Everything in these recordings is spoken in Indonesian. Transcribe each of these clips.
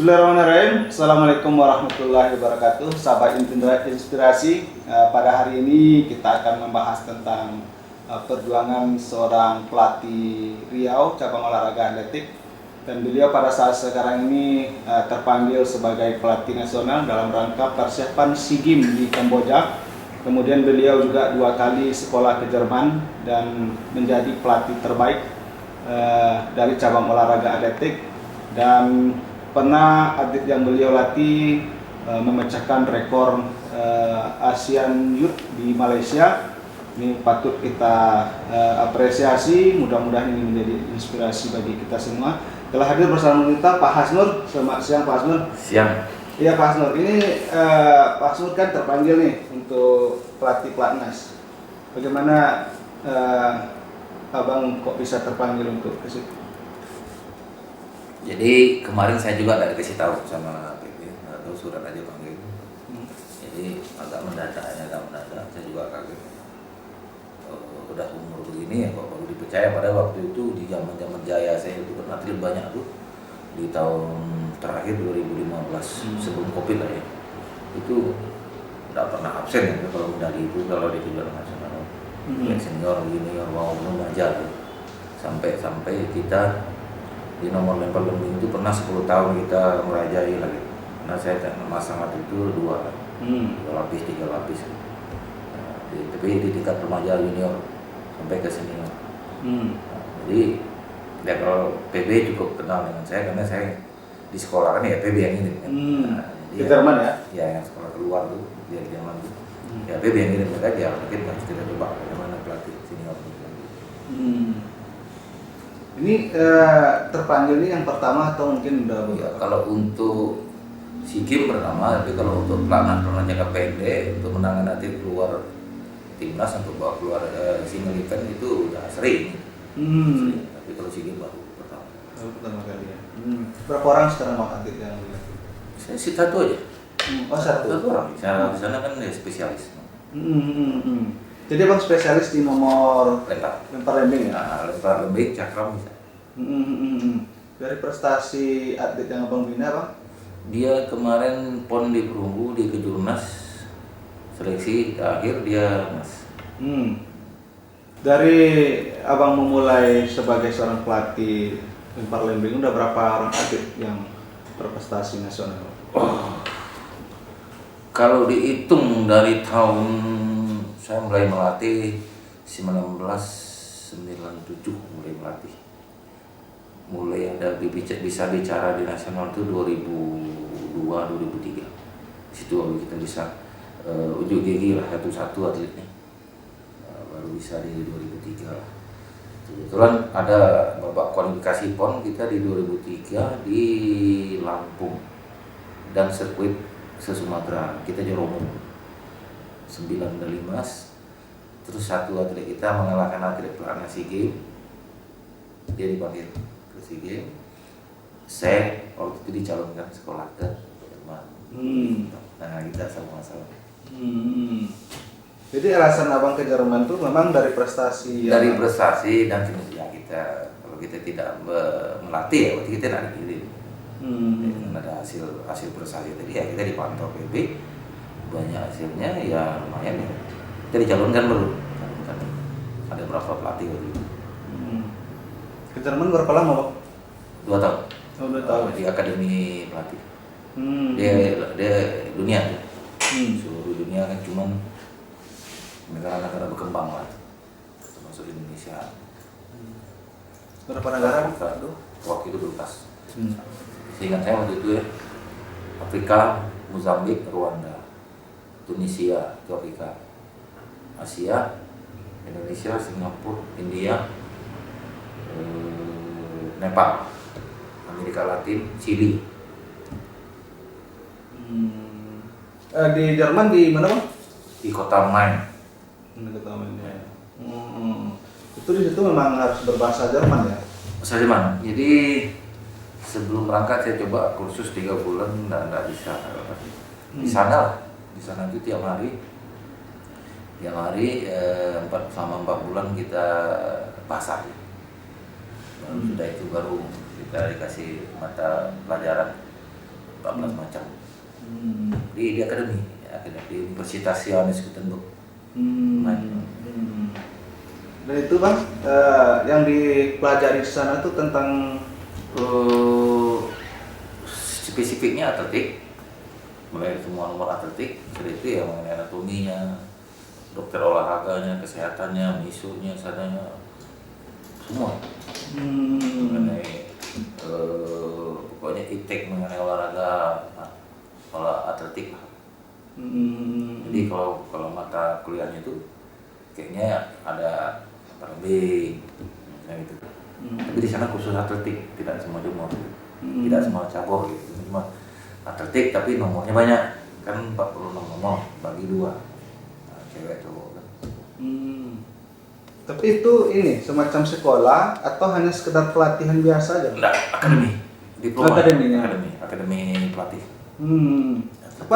Bismillahirrahmanirrahim. Assalamualaikum warahmatullahi wabarakatuh. Sahabat Inspirasi, pada hari ini kita akan membahas tentang perjuangan seorang pelatih Riau cabang olahraga atletik, dan beliau pada saat sekarang ini terpanggil sebagai pelatih nasional dalam rangka persiapan SEA Games di Kamboja. Kemudian beliau juga 2 kali sekolah ke Jerman dan menjadi pelatih terbaik dari cabang olahraga atletik, dan pernah atlet yang beliau latih memecahkan rekor Asian Youth di Malaysia. Ini patut kita apresiasi, mudah-mudahan ini menjadi inspirasi bagi kita semua. Telah hadir bersama kita Pak Hasnur. Selamat siang Pak Hasnur. Siang. Iya Pak Hasnur, ini Pak Hasnur kan terpanggil nih untuk pelatih pelatnas. Bagaimana Abang kok bisa terpanggil untuk ke situ? Jadi kemarin saya juga ada dikasih tahu sama PP, atau surat aja panggil. Jadi agak mendadak. Saya juga kaget. Udah umur begini ya kok baru dipercaya. Pada waktu itu di zaman jaya saya itu kan atlet banyak tuh di tahun terakhir 2015 sebelum COVID lah ya. Itu tidak pernah absen ya kalau medali itu kalau di kejuaraan nasional. Senior, junior, maupun aja tuh. Sampai kita di nomor lempar lembing itu pernah 10 tahun kita merajai lagi. Karena saya memasang waktu itu 2 lapis, 3 lapis. Tapi di tingkat remaja junior sampai ke senior. Jadi ya kalau PB cukup kenal dengan saya karena saya di sekolah kan ya PB yang ini kan. Di Jerman ya? Ya yang sekolah keluar tuh di Jerman tuh. Ya PB yang ini mereka dia mungkin harus kita coba bagaimana pelatih senior. Ini terpanggil ini yang pertama atau mungkin udah beberapa? Ya, kalau untuk SEA Games pertama, tapi kalau untuk pelatnas jangka pendek untuk menangani nanti keluar timnas untuk bawa keluar single event itu udah sering. Tapi kalau SEA Games baru pertama. Pertama kali ya. Berapa orang sekarang Bang atlet yang dilatih? Saya satu aja. Satu orang. Saya di sana kan ya spesialis. Jadi Bang spesialis di nomor lempar lembing ya? Nah, lempar lembing cakram bisa. Dari prestasi atlet yang Abang bina Bang? Dia kemarin pon di perunggu di kejurnas seleksi akhir dia mas. Dari Abang memulai sebagai seorang pelatih lempar lembing, udah berapa orang atlet yang berprestasi nasional? Kalau dihitung dari tahun saya mulai melatih 1997 mulai melatih. Mulai ada bisa bicara di nasional itu 2002-2003. Di situ kita bisa unjuk gigi lah satu-satu atletnya. Baru bisa di 2003 lah. Kebetulan ada babak kualifikasi PON kita di 2003 di Lampung dan sirkuit se-Sumatera kita Jeromo 9 medali emas. Terus satu atlet kita mengalahkan atlet pelatnas SEA Games, dia dipanggil ke SEA Games. Saya waktu itu dicalonkan sekolah ke Jerman. Nah kita sama-sama. Jadi alasan Abang ke Jerman tuh memang dari prestasi dari prestasi dan kinerja kita. Kalau kita tidak melatih ya berarti kita tidak dikirim. Dengan ada hasil prestasi tadi ya kita dipantau PB, banyak hasilnya ya lumayan ya. Kita dicalonkan baru. Ada berapa pelatih waktu itu? Ke Jerman berapa lama Bang? 2 tahun. 2 tahun. Di akademi pelatih. Dia dunia ya. Seluruh dunia kan cuman negara-negara berkembang lah, termasuk Indonesia. Berapa negara? Waktu itu berkas. Seingat saya waktu itu ya, Afrika, Mozambik, Rwanda, Tunisia, itu Afrika, Asia, Indonesia, Singapura, India, Nepal, Amerika Latin, Chili. Di Jerman di mana Bang? Di kota Main. Itu di situ memang harus berbahasa Jerman ya? Bahasa Jerman. Jadi sebelum berangkat saya coba kursus 3 bulan dan nggak bisa. Di sana itu tiap hari selama 4 bulan kita pasar. Baru sudah itu baru kita dikasih mata pelajaran 14 macam. Di akademi di Universitas Yohanes Gutenberg. Dan itu bang, yang dipelajari di sana tuh tentang spesifiknya atletik, mulai semua nomor atletik, seperti itu ya, mengenai anatominya, dokter olahraganya, kesehatannya, misurnya, sadanya, semua. Mengenai pokoknya iptek mengenai olahraga atletik. Jadi kalau mata kuliahnya itu kayaknya ada parembing, gitu. Tapi di sana khusus atletik, tidak semua jumlah, tidak semua cabur gitu. Cuma atletik tapi nomornya banyak, kan 46 nomor bagi 2, cewek cowok kan. Tapi itu ini semacam sekolah atau hanya sekedar pelatihan biasa aja? Enggak, akademi, diploma. Akademi pelatih. Apa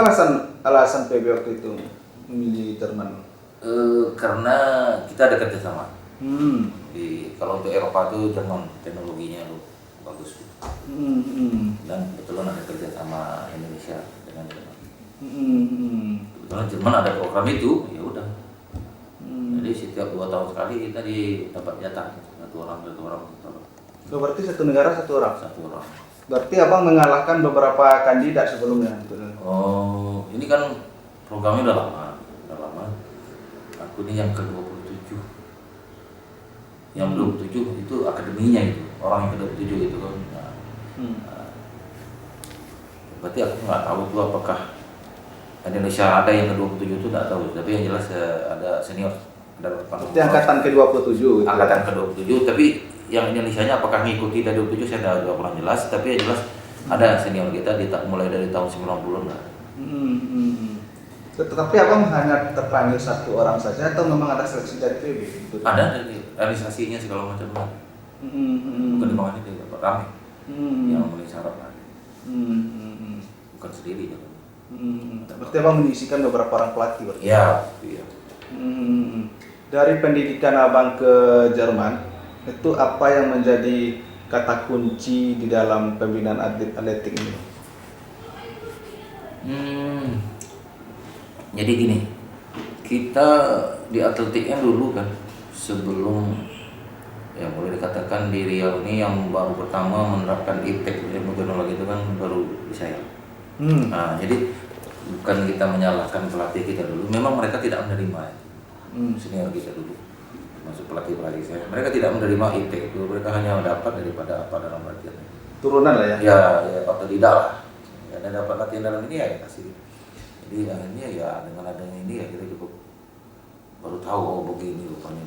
alasan PB waktu itu memilih Jerman? Karena kita ada kerjasama. Kalau untuk Eropa itu Jerman teknologinya bagus. Dan kebetulan ada kerjasama Indonesia dengan Jerman. Kebetulan Jerman ada program itu, ya udah. Jadi setiap 2 tahun sekali kita dapat jatah satu orang. Berarti satu negara satu orang. Berarti abang mengalahkan beberapa kandidat sebelumnya. Oh, ini kan programnya udah lama. Aku ini yang ke-27. Yang 27 itu akademinya itu, orang yang ke-27 itu kan. Berarti aku nggak tahu tuh apakah Indonesia ada yang ke-27 itu, nggak tahu. Tapi yang jelas ada senior. Berarti angkatan ke-27 gitu. Angkatan ke-27, tapi yang Indonesianya apakah mengikuti dari 27 saya tidak kurang jelas, tapi yang jelas ada senior kita mulai dari tahun 90-an lah. Tetapi abang hanya terpanggil satu orang saja atau memang ada seleksi dari PB? Ada dari realisasinya segala macam lah. Bukan dibangunnya dia dapat rame yang memenuhi syarat lagi. Bukan sendiri gitu. Berarti abang menyisikan beberapa orang pelatih berarti? Iya. Dari pendidikan abang ke Jerman, itu apa yang menjadi kata kunci di dalam pembinaan atletik ini? Jadi gini, kita di atletiknya dulu kan sebelum ya boleh dikatakan di Riau ini yang baru pertama menerapkan iptek teknologi itu kan baru di saya. Nah, jadi bukan kita menyalahkan pelatih kita dulu, memang mereka tidak menerima senior kita dulu masuk pelatih saya, mereka tidak menerima iptek itu, mereka hanya dapat daripada apa dalam latihan turunan lah ya? Ya atau tidak lah, ya, dan dapat latihan dalam ini ya kasih. Jadi akhirnya ya dengan adanya ini ya kita cukup baru tahu, oh begini rupanya.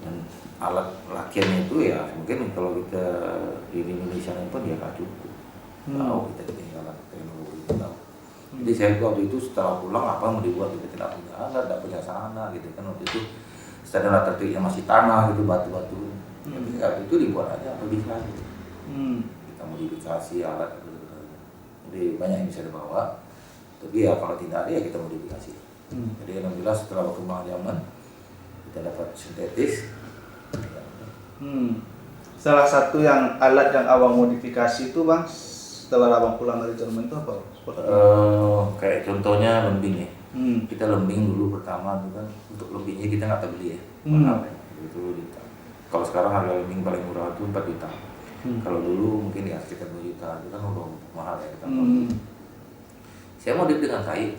Dan alat latihannya itu ya mungkin kalau kita di Indonesia pun ya gak cukup. Tahu kita ketinggalan teknologi tahu. Jadi saya waktu itu setelah pulang apa mau dibuat, kita tidak punya sana gitu kan. Waktu itu stadion atletiknya masih tanah gitu, batu-batu. Ya itu dibuat aja apa bisa gitu. Kita modifikasi alat gitu. Jadi banyak yang bisa dibawa, tapi ya kalau tidak ada ya kita modifikasi. Jadi alhamdulillah setelah berkembang zaman kita dapat sintetis. Salah satu yang alat yang abang modifikasi itu bang setelah abang pulang dari Jerman itu apa? Kayak contohnya lembing ya. Kita lembing dulu pertama itu kan, untuk lembingnya kita nggak beli ya, mahal ya. Itu kalau sekarang harga lembing paling murah itu 4 juta. Kalau dulu mungkin ya sekitar 2 juta, itu kan udah mahal ya kita. Saya modif dengan kayu,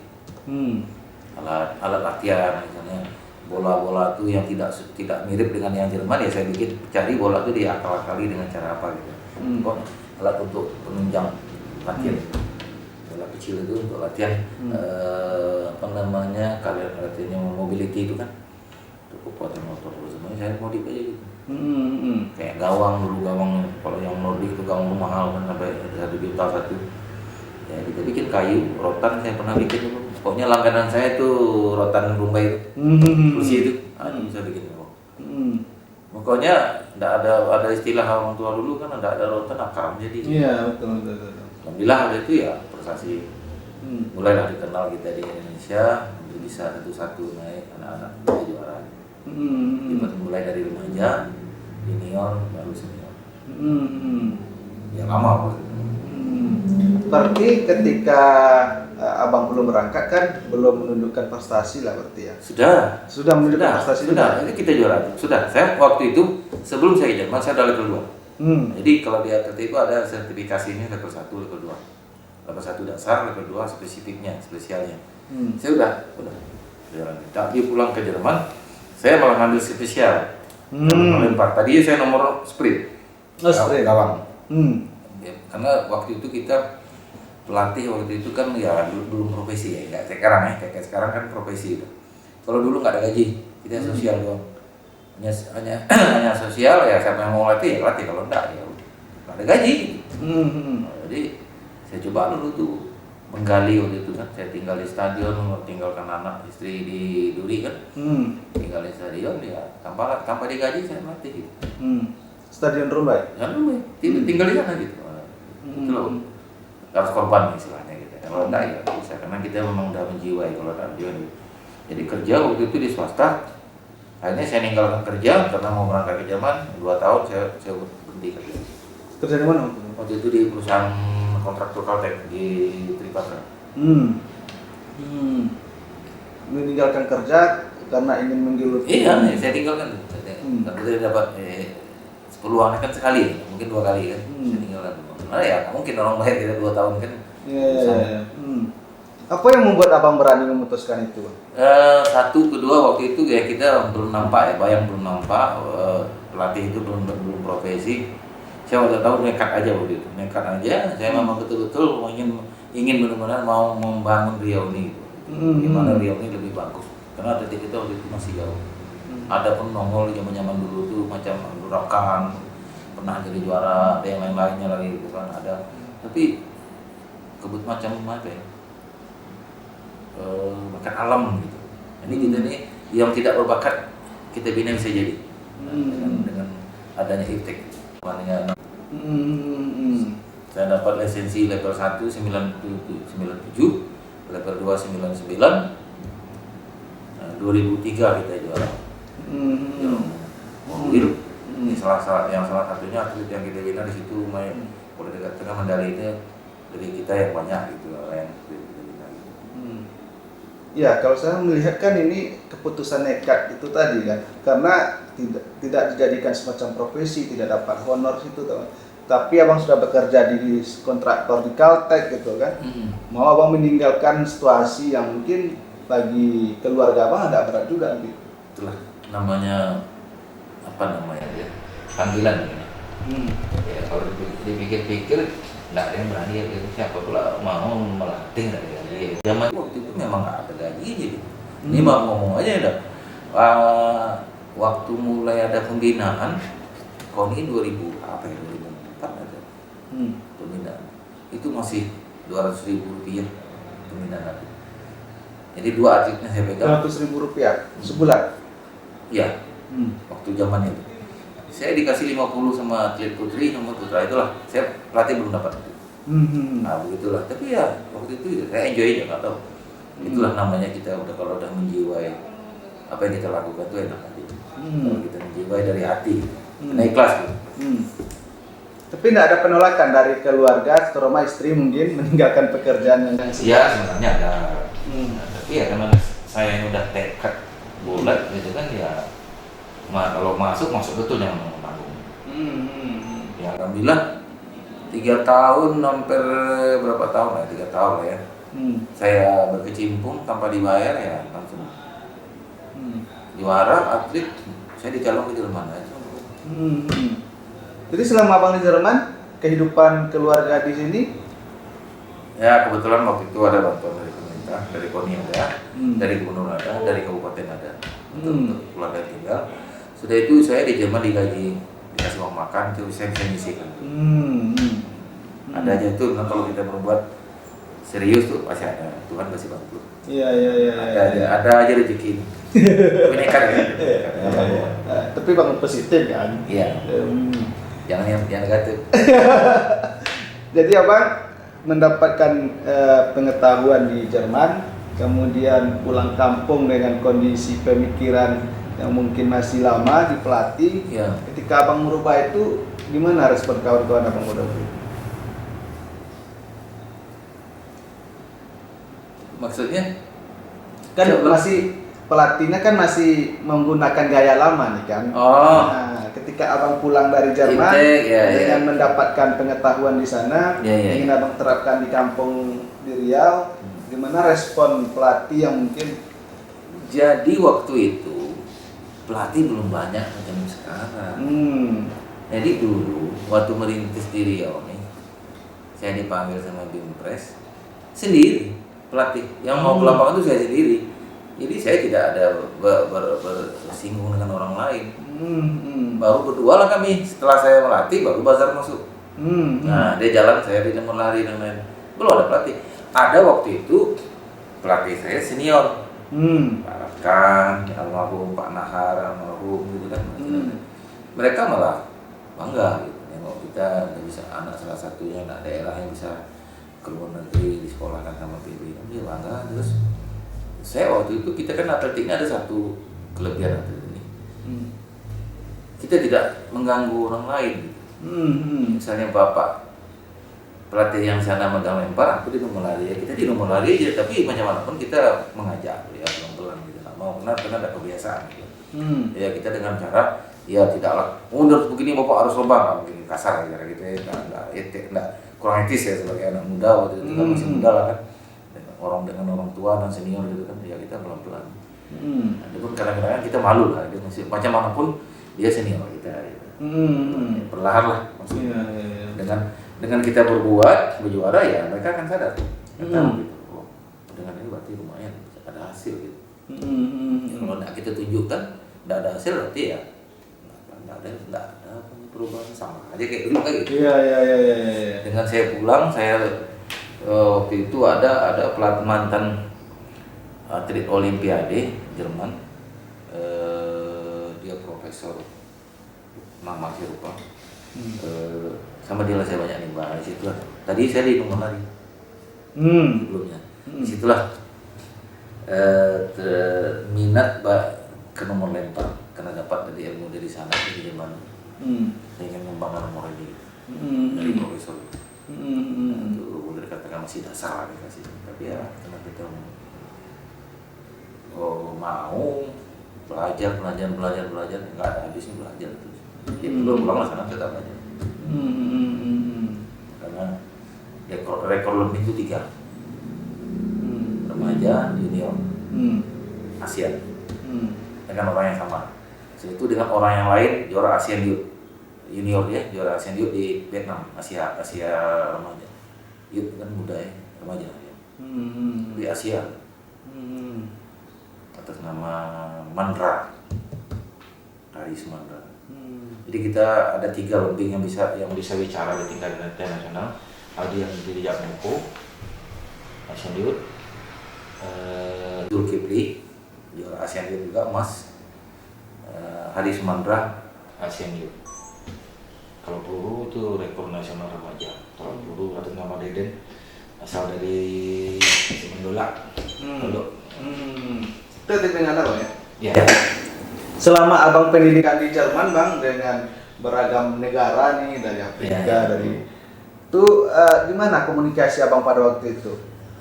alat latihan misalnya bola-bola itu yang tidak mirip dengan yang Jerman ya saya bikin, cari bola itu diakal-akali dengan cara apa gitu. Alat untuk penunjang latihan, bola kecil itu untuk latihan kalian latihannya mobility itu kan, untuk kekuatan motor semuanya saya modif aja gitu. Kayak gawang dulu, kalau yang Nordic itu gawang mahal kan sampai 1 juta satu. Ya kita bikin kayu, rotan saya pernah bikin dulu. Pokoknya langganan saya itu rotan Bombay itu, kursi itu, itu bisa bikin gawang. Pokoknya tidak ada istilah orang tua dulu kan, tidak ada rotan akar jadi. Iya betul. Alhamdulillah ada itu ya prestasi. Mulailah dikenal kita di Indonesia, untuk bisa satu-satu naik anak-anak menjadi juara. Mulai dari remaja, junior, baru senior. Ya lama maksudnya. Berarti ketika abang belum berangkat kan belum menunjukkan prestasi lah berarti ya? Sudah menunjukkan prestasi sudah. juga? Ini kita juara. Sudah. Saya waktu itu sebelum saya ke Jerman saya udah level 2. Jadi kalau di atlet itu ada sertifikasinya level 1, level 2. Level 1 dasar, level 2 spesifiknya, spesialnya. Saya udah. Tapi pulang ke Jerman, saya malah ngambil spesial. Melempar. Tadi saya nomor sprint. Sprint. Gawang. Ya, karena waktu itu kita pelatih waktu itu kan ya belum profesi ya, nggak sekarang ya, kayak sekarang kan profesi itu. Kalau dulu nggak ada gaji, kita sosial doang. Hanya sosial ya, siapa yang mau latih ya latih, kalau enggak ya nggak ada gaji. Nah, jadi saya coba dulu tuh menggali waktu itu kan, saya tinggal di stadion, tinggalkan anak istri di Duri kan, tinggal di stadion ya tanpa digaji saya latih gitu. Stadion Rumbai? Ya dulu tinggal di sana gitu. Itu loh, harus korban istilahnya gitu. Kalau enggak ya bisa, karena kita memang udah menjiwai kalau tak menjiwai. Jadi kerja waktu itu di swasta, akhirnya saya ninggalkan kerja karena mau berangkat ke Jerman. 2 tahun saya berhenti kerja. Kerja di mana? Waktu itu di perusahaan kontraktor Caltech di Tripatra. Meninggalkan kerja karena ingin menggeluti. Iya, saya tinggalkan. Saya dapat peluangnya kan sekali, mungkin 2 kali kan. Saya tinggalkan. Nah ya mungkin orang bayar kita 2 tahun kan. Iya. Apa yang membuat abang berani memutuskan itu? Satu, kedua waktu itu ya kita belum nampak ya, bayang belum nampak, pelatih itu belum profesi. Saya waktu tahu nekat aja waktu itu, saya memang betul-betul ingin benar-benar mau membangun Riau ini gitu. Gimana Riau ini lebih bagus, karena atletik kita waktu itu masih jauh. Ada pun nongol zaman dulu tuh macam Durakan, pernah jadi juara, ada yang lain-lainnya lagi gitu kan ada. Tapi kebut macam apa ya? Bakat alam gitu. Jadi kita nih yang tidak berbakat kita bina bisa jadi. Dengan adanya IPTEK. Saya dapat lisensi level 1 97, level 2 99. 2003 kita juara. Mobil. Ini salah satunya atlet yang kita bina di situ boleh dikatakan medali itu dari kita yang banyak gitu yang kita bina. Ya, kalau saya melihat kan ini keputusan nekat itu tadi kan, karena tidak dijadikan semacam profesi, tidak dapat honor situ teman. Tapi abang sudah bekerja di kontraktor di Caltech gitu kan, mau abang meninggalkan situasi yang mungkin bagi keluarga abang agak berat juga gitu. Itulah namanya ya, panggilan gitu. Ya kalau dipikir-pikir nggak ada yang berani ya, siapa pula mau melatih nggak ada gaji. Zaman waktu itu memang nggak ada gaji jadi. Ini mau ngomong aja udah. Waktu mulai ada pembinaan, KONI 2004 ada pembinaan. Itu masih 200.000 rupiah pembinaan. Jadi 2 atletnya saya pegang. 200.000 rupiah sebulan? Ya, waktu zaman itu. Saya dikasih 50 sama atlet putri, sama putra itulah. Saya pelatih belum dapat itu. Nah begitulah. Tapi ya waktu itu saya enjoy aja, nggak tahu. Itulah namanya kita kalau udah menjiwai apa yang kita lakukan itu enak aja. Kalau kita menjiwai dari hati, kena ikhlas gitu. Tapi tidak ada penolakan dari keluarga, terutama istri mungkin meninggalkan pekerjaan yang ya sebenarnya ada. Tapi ya karena saya yang udah tekad bulat gitu kan ya. Kalau masuk betul yang menanggung. Ya alhamdulillah 3 tahun hampir berapa tahun lah, 3 tahun lah ya. Saya berkecimpung tanpa dibayar ya langsung juara atlet. Saya dicalon ke Jerman aja. Jadi selama abang di Jerman, kehidupan keluarga di sini? Ya kebetulan waktu itu ada bantuan dari pemerintah, dari KONI ada, dari gubernur ada, dari kabupaten ada untuk keluarga tinggal. Sudah itu saya di Jerman digaji, dikasih uang makan, itu saya bisa nyisikan. Ada aja itu, kalau kita berbuat serius tuh pasti ada, Tuhan pasti bantu. Iya. Ada aja rezeki. Tapi nekat kan? Tapi bangun positif kan? Iya. Jangan yang negatif. Jadi abang mendapatkan pengetahuan di Jerman, kemudian pulang kampung dengan kondisi pemikiran yang mungkin masih lama di pelatih. Ya. Ketika abang merubah itu, gimana respon kawan-kawan abang udah? Maksudnya Kan Coba. masih pelatihnya kan masih menggunakan gaya lama nih kan. Oh. Nah, ketika abang pulang dari Jerman Intake, ya, dengan ya. mendapatkan pengetahuan di sana, Ya, ya, ingin ya. abang terapkan di kampung di Riau, gimana respon pelatih yang mungkin? Jadi waktu itu pelatih belum banyak macam sekarang. Jadi dulu waktu merintis di Riau nih, saya dipanggil sama Bimpres sendiri pelatih. Yang mau ke lapangan itu saya sendiri. Jadi saya tidak ada bersinggung dengan orang lain. Baru berdua lah kami. Setelah saya melatih baru Bazar masuk. Nah dia jalan, saya di nomor lari dan lain. Belum ada pelatih. Ada waktu itu pelatih saya senior. Pak Rakan, almarhum Pak Nahar, almarhum gitu kan. Mereka malah bangga gitu. Nengok kita bisa anak salah satunya anak daerah yang bisa ke luar negeri disekolahkan sama PB. Dia bangga. Terus saya waktu itu kita kan atletiknya ada satu kelebihan atlet ini. Kita tidak mengganggu orang lain gitu. Misalnya bapak pelatih yang sana megang lempar, aku di nomor lari ya, kita di nomor lari aja, tapi macam mana pun kita mengajak ya pelan-pelan gitu, nggak mau karena ada kebiasaan gitu. Ya kita dengan cara ya tidaklah udah begini bapak harus lomba, begini kasar cara gitu ya, nggak kurang etis ya sebagai anak muda waktu itu kan masih muda lah kan, dengan orang tua dan senior gitu kan, ya kita pelan-pelan. Ada pun kadang-kadang kita malu lah, dia masih macam mana pun dia senior kita. Gitu. Perlahan lah maksudnya. Dengan kita berjuara ya mereka akan sadar gitu. Oh, dengan ini berarti lumayan ada hasil gitu. Ya, kalau tidak kita tunjukkan tidak ada hasil berarti ya nggak ada perubahan, sama aja kayak dulu kayak gitu. Iya. Dengan saya pulang, saya waktu itu ada pelatih mantan atlet Olimpiade Jerman, dia profesor Mama Sirupa. Sama dia lah saya banyak nih bahas situ lah. Tadi saya di nomor lari sebelumnya. Disitulah minat ke nomor lempar karena dapat dari ilmu dari sana di Jerman. Saya ingin membangun nomor ini dari profesor. Itu boleh dikatakan masih dasar dikasih. Tapi ya karena kita mau belajar nggak ada habisnya belajar terus. Ya belum pulang sana tetap belajar. Karena rekor lebih itu 3 remaja, junior, ASEAN dengan orang yang sama. Setelah itu dengan orang yang lain juara ASEAN Youth junior ya, juara ASEAN Youth di Vietnam, Asia remaja. Youth kan muda ya, remaja ya. Di Asia atas nama Mandra, Haris Mandra. Jadi kita ada 3 lebih yang bisa bicara di tingkat internasional. Ada yang di Jakmoko, Asian Youth, Zulkifli, juara Asian Youth juga emas, Haris Mandra, Asian Youth. Kalau peluru itu rekor nasional remaja. Kalau peluru atas nama Deden, asal dari Mendola. Itu dengan apa ya? Ya. Selama abang pendidikan di Jerman bang, dengan beragam negara nih, dari Afrika, dari itu gimana komunikasi abang pada waktu itu?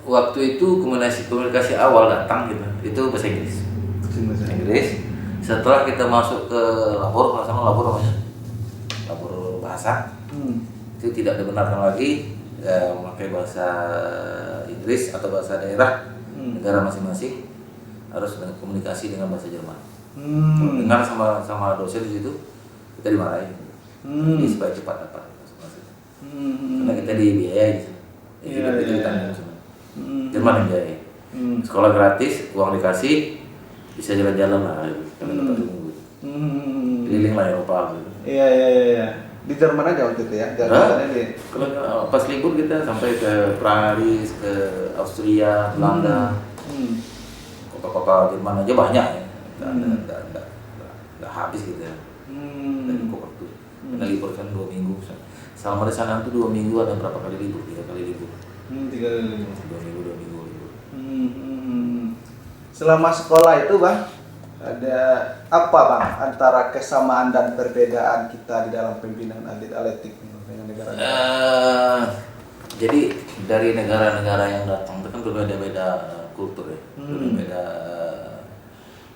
Waktu itu komunikasi awal datang gitu, itu bahasa Inggris. Setelah kita masuk ke labor namanya, labor bahasa, itu tidak dibenarkan lagi memakai bahasa Inggris atau bahasa daerah negara masing-masing, harus komunikasi dengan bahasa Jerman. Dengar sama dosen di situ kita dimarahin. Jadi supaya cepat dapat karena kita dibiayai gitu. Kita ditanggung sama Jerman yang biayai. Sekolah gratis, uang dikasih, bisa jalan-jalan lah karena dapat ilmu. Keliling lah Eropa gitu. Iya. Di Jerman aja waktu itu ya. Jalan-jalannya di Pas libur kita sampai ke Paris, ke Austria, Belanda. Kota-kota Jerman aja banyak ya. Nggak habis gitu ya. Dan cukup waktu. Karena libur kan 2 minggu. Selama di sana tuh 2 minggu ada berapa kali libur? 3 kali libur. 3 kali libur. 2 minggu libur. Selama sekolah itu bang, ada apa bang antara kesamaan dan perbedaan kita di dalam pembinaan atletik dengan negara? Jadi dari negara-negara yang datang itu kan berbeda-beda kultur ya, beda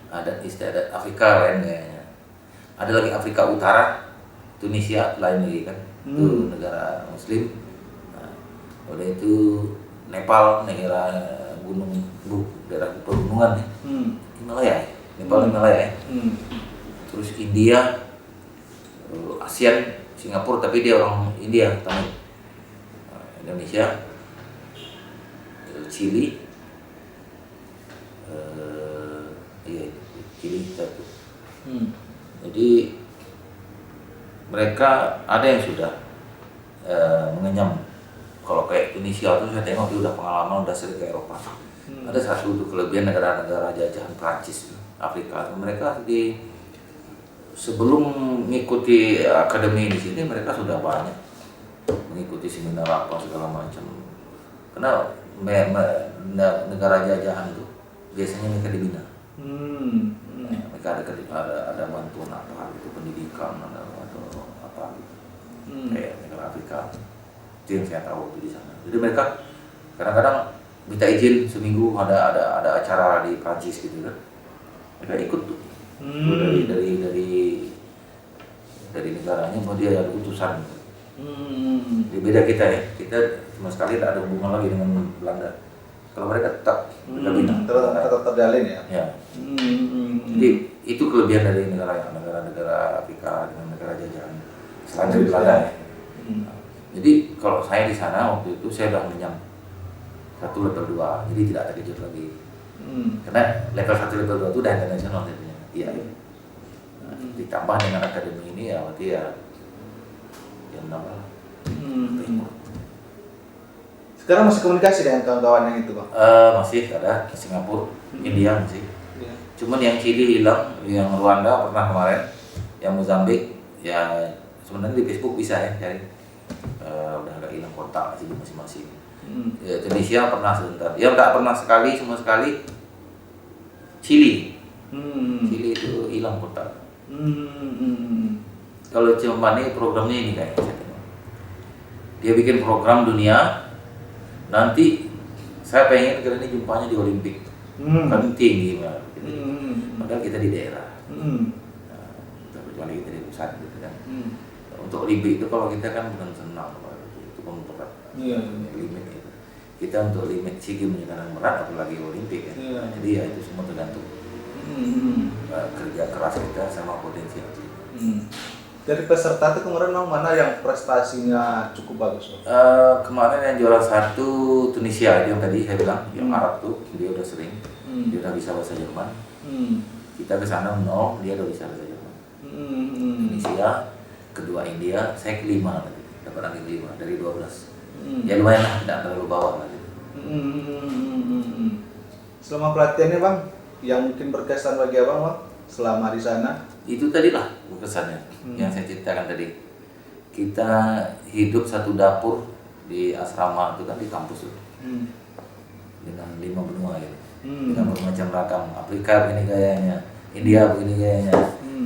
adat istiadat Afrika lain kayaknya. Ada lagi Afrika Utara, Tunisia lain lagi kan, itu negara Muslim. Nah, udah itu Nepal, negara gunung, daerah pegunungan ya, Himalaya, Nepal Himalaya ya. Terus India, ASEAN, Singapura tapi dia orang India, Tamil. Indonesia, Chili, Chili satu. Jadi mereka ada yang sudah mengenyam. Kalau kayak Tunisia tuh saya tengok dia udah pengalaman, udah sering ke Eropa. Ada satu tuh kelebihan negara-negara jajahan Prancis, Afrika. Mereka sebelum mengikuti akademi di sini mereka sudah banyak mengikuti seminar apa segala macam. Karena negara jajahan itu biasanya mereka dibina. Mereka ada bantuan apa gitu, pendidikan atau apa gitu. Kayak negara Afrika. Itu yang saya tahu di sana. Jadi mereka kadang-kadang minta izin seminggu ada acara di Prancis gitu kan. Mereka ikut tuh. Dari negaranya mau dia ada utusan. Jadi beda kita ya. Kita sama sekali tidak ada hubungan lagi dengan Belanda. Kalau mereka tetap tetap terjalin ya. Ya. Jadi itu kelebihan dari negara-negara Afrika dengan negara jajahan selain dari Belanda ya. Jadi kalau saya di sana waktu itu saya sudah mengenyam 1 level 2, jadi tidak terkejut lagi. Karena level 1 level 2 itu udah internasional jadinya. Iya. Ditambah dengan akademi ini ya berarti ya yang menambah. Sekarang masih komunikasi dengan kawan-kawan yang itu, Bang? Masih ada Singapura, India masih. Cuman yang Chili hilang, yang Rwanda pernah kemarin, yang Mozambik ya sebenarnya di Facebook bisa ya cari. Udah agak hilang kontak aja masing-masing. Ya, Indonesia pernah sebentar, ya nggak pernah sama sekali. Chili, Chili itu hilang kontak. Kalau Ciamani programnya ini kayaknya saya tengok. Dia bikin program dunia. Nanti saya pengen kali ini jumpanya di Olimpik. Kan tinggi banget. Padahal kita di daerah. Kecuali kita di pusat gitu kan. Untuk Olimpik itu kalau kita kan bukan senang, itu kan berat. Limit itu. Kita untuk limit SEA Games sekarang berat, apalagi Olimpik kan. Jadi ya itu semua tergantung kerja keras kita sama potensi. Dari peserta itu kemarin mana yang prestasinya cukup bagus? Kemarin yang juara 1 Tunisia, yang tadi saya bilang, yang Arab tuh dia udah sering, dia udah bisa bahasa Jerman. Kita ke sana 0, dia udah bisa bahasa Jerman. Tunisia, kedua India, saya kelima tadi, dapat ranking kelima dari 12. Ya lumayan lah, tidak terlalu bawah lah. Selama pelatihannya, Bang, yang mungkin berkesan bagi Abang, Bang, selama di sana? Itu tadi lah kesannya yang saya ceritakan tadi. Kita hidup satu dapur di asrama itu kan, di kampus itu, dengan 5 benua gitu, dengan bermacam ragam. Afrika begini gayanya, India begini gayanya.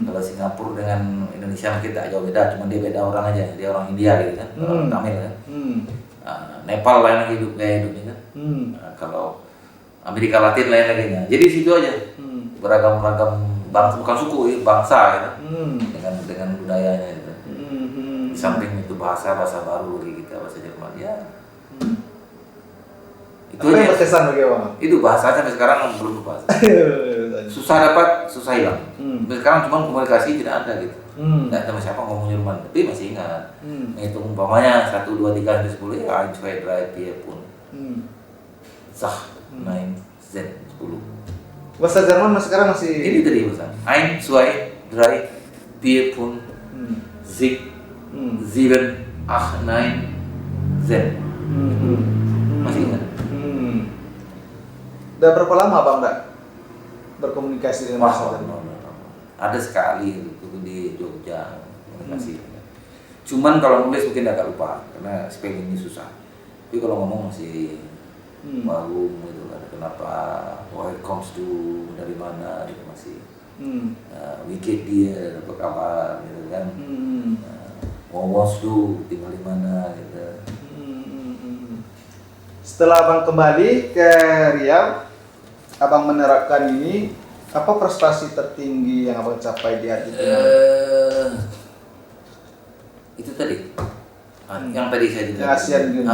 Kalau Singapura dengan Indonesia mungkin tak jauh beda, cuma dia beda orang aja, dia orang India gitu kan, orang Tamil kan. Nepal lain lagi gaya hidupnya kan. Kalau Amerika Latin lain lagi. Jadi situ aja beragam-ragam bangsa, bukan suku ya, bangsa gitu. Dengan budayanya gitu. Di samping itu bahasa baru bagi kita, bahasa Jerman ya. Itu apa aja yang berkesan bagi Abang? itu bahasa sampai sekarang belum lupa. Susah dapat, susah hilang. Sampai sekarang cuma komunikasi tidak ada gitu. Tidak sama siapa ngomong Jerman, tapi masih ingat. Menghitung umpamanya 1, 2, 3, 10 ya 1, 2, 3, 4 pun. Zah, 9, Z, 10. Bahasa Jerman sekarang masih Ini tadi pesan. 1, 2, 3, 4 pun. Zig, 7, 8, 9, Z. Masih ingat? Udah berapa lama Bang berkomunikasi dengan bahasa Jerman? Ada sekali itu di Jogja komunikasi. Cuman kalau nulis mungkin agak lupa karena spellingnya susah. Tapi kalau ngomong masih maklum gitu kan. Kenapa why comes to dari mana gitu masih. Wikipedia apa kabar gitu kan. Wawaslu tinggal di mana gitu. Setelah Bang kembali ke Riau, abang menerapkan ini, apa prestasi tertinggi yang abang capai di atlet Indonesia? Itu tadi yang tadi saya Yang Asian Games.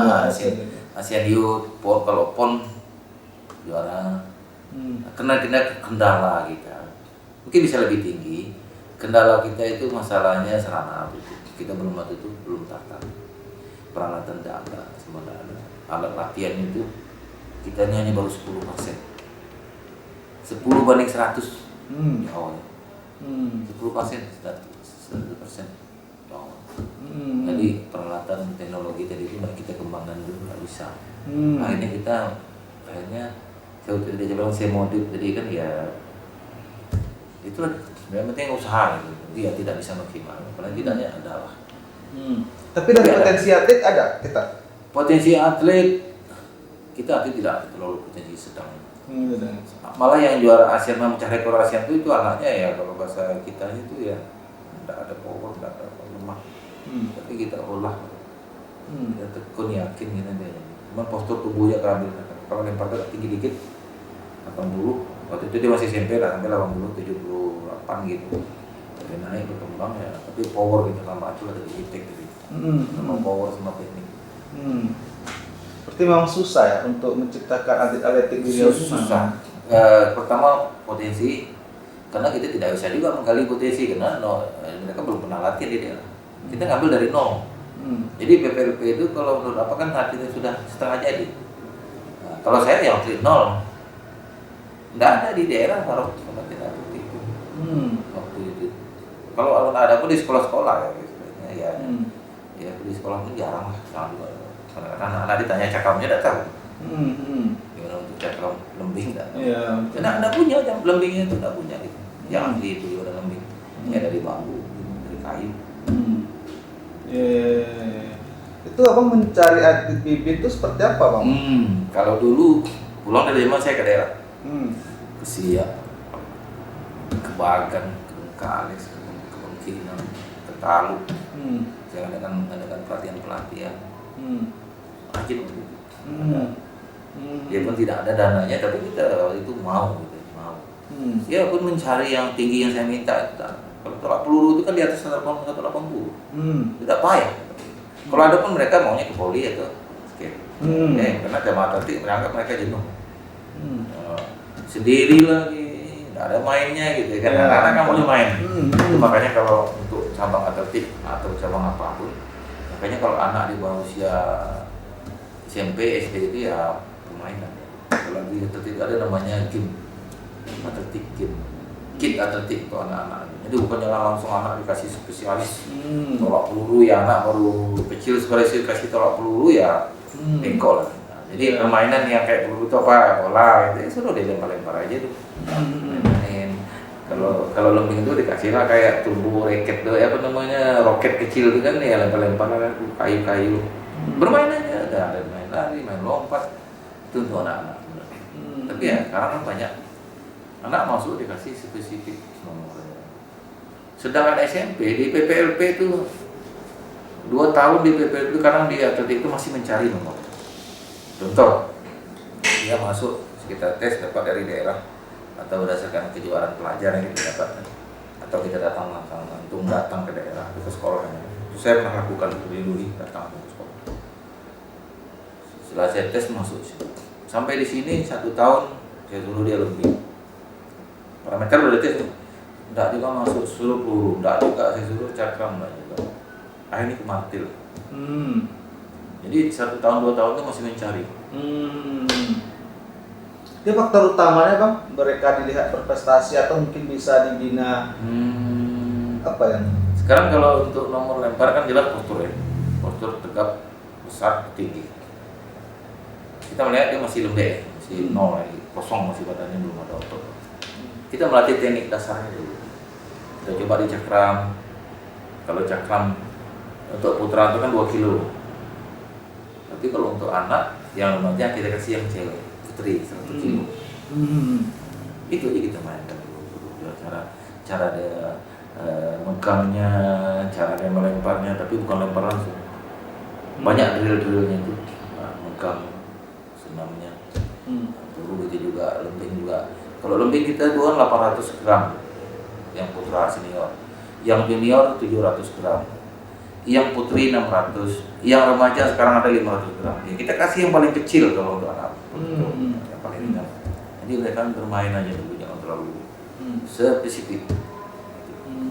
Asian Youth, kalau PON juara. Kena kendala kita mungkin bisa lebih tinggi. Kendala kita itu masalahnya sarana itu kita belum tata, peralatan tidak ada, semua tidak ada. Alat latihan itu kita hanya baru 10%, 10 banding 100 jauh ya. 10%, 100% jauh. Jadi peralatan teknologi tadi itu kita kembangkan dulu nggak bisa. Akhirnya saya bilang saya modif, jadi kan ya itulah yang penting usaha gitu. Dia tidak bisa maksimal, karena tidaknya adalah. Tapi dari potensi atlet ada kita. Potensi atlet kita tidak terlalu potensi sedang. Malah yang juara ASEAN memecah rekor ASEAN itu anaknya ya kalau bahasa kita itu ya tidak ada power, tidak ada lemah. Tapi kita olah, kita tekun yakin gitu dia. Cuma postur tubuhnya kalau lempar tinggi dikit 80, waktu itu dia masih SMP lah, sampai 80, 78 gitu. Jadi naik berkembang ya, tapi power gitu sama itu ada di iptek gitu. Sama power sama teknik. Berarti memang susah ya untuk menciptakan atlet-atletik di Riau. Susah. Pertama potensi, karena kita tidak bisa juga menggali potensi karena mereka belum pernah latihan di daerah. Kita ngambil dari nol. Jadi PPLP itu kalau menurut apa kan artinya sudah setengah jadi. Nah, kalau saya yang atlet nol, nggak ada di daerah baru latihan atletik. Waktu itu. Kalau ada pun di sekolah-sekolah ya, ya di sekolah pun jarang lah, karena anak-anak ditanya cakamnya tidak tahu. Gimana untuk cakram lembing nggak? Karena anda punya jam lembingnya itu nggak punya gitu. Yang asli itu ada lembing, ya dari bambu, dari kayu. Itu abang mencari atlet bibit itu seperti apa bang? Kalau dulu pulang dari zaman saya ke daerah, ke Siak, ke Bagan, ke Bengkalis, ke Bengkinang, ke Talu. Saya adakan pelatihan. Rajin waktu itu. Dia pun tidak ada dananya, tapi kita itu mau. Dia pun mencari yang tinggi yang saya minta. Kalau tolak peluru itu kan di atas 180, tidak payah. Kalau ada pun mereka maunya ke voli atau skate. Karena jamaah atletik menganggap mereka jenuh. Sendiri lagi, tidak ada mainnya gitu. Karena anak-anak kan maunya main. Itu makanya kalau untuk cabang atletik atau cabang apapun, makanya kalau anak di bawah usia SMP, SD itu ya permainan. Kalau di atletik ada namanya game, atletik game. Kit atletik untuk anak-anak. Jadi bukannya langsung anak dikasih spesialis tolak peluru ya, anak baru kecil spesialis dikasih tolak peluru ya bengkol. Nah, jadi permainan yang kayak peluru itu apa, bola itu suruh dia lempar-lempar aja tuh. Main. Kalau lembing itu dikasih lah kayak tumbuh raket tuh, apa namanya, roket kecil itu kan ya, lempar-lempar kayu-kayu. Bermain aja, ada main lari, main lompat. Itu untuk anak-anak. Tapi ya sekarang kan banyak anak masuk dikasih spesifik nomornya. Sedangkan SMP di PPLP itu 2 tahun di PPLP itu kadang di atletik itu masih mencari nomor. Contoh, dia masuk kita tes dapat dari daerah atau berdasarkan kejuaraan pelajar yang kita dapatkan, atau kita datang ke daerah ke sekolahnya. Itu saya pernah lakukan dulu datang ke sekolah. Setelah saya tes masuk sampai di sini 1 tahun saya suruh dia lebih. Parameter udah tes, enggak juga masuk seluruh peluru, enggak juga saya suruh cakram, enggak juga. Akhirnya kematil. Jadi 1 tahun 2 tahun itu masih mencari. Itu faktor utamanya bang, mereka dilihat berprestasi atau mungkin bisa dibina apa ya? Sekarang kalau untuk nomor lempar kan jelas postur ya, postur tegap, besar, tinggi. Kita melihat dia masih lembek, masih nol lagi, kosong masih badannya, belum ada otot. Kita melatih teknik dasarnya dulu. Kita coba di cakram. Kalau cakram untuk putra itu kan 2 kilo. Tapi kalau untuk anak yang nanti kita kasih yang cewek, putri 1 kilo. Itu aja kita mainkan dulu. Cara dia megangnya, cara dia melemparnya, tapi bukan lempar langsung. Banyak drill-drillnya itu, megang senamnya, peluru begitu juga lembing juga. Kalau lembing kita dua 800 gram yang putra senior, yang junior 700 gram, yang putri 600, yang remaja sekarang ada 500 gram. Ya, kita kasih yang paling kecil kalau untuk anak, yang paling ringan. Jadi mereka bermain aja dulu, jangan terlalu spesifik.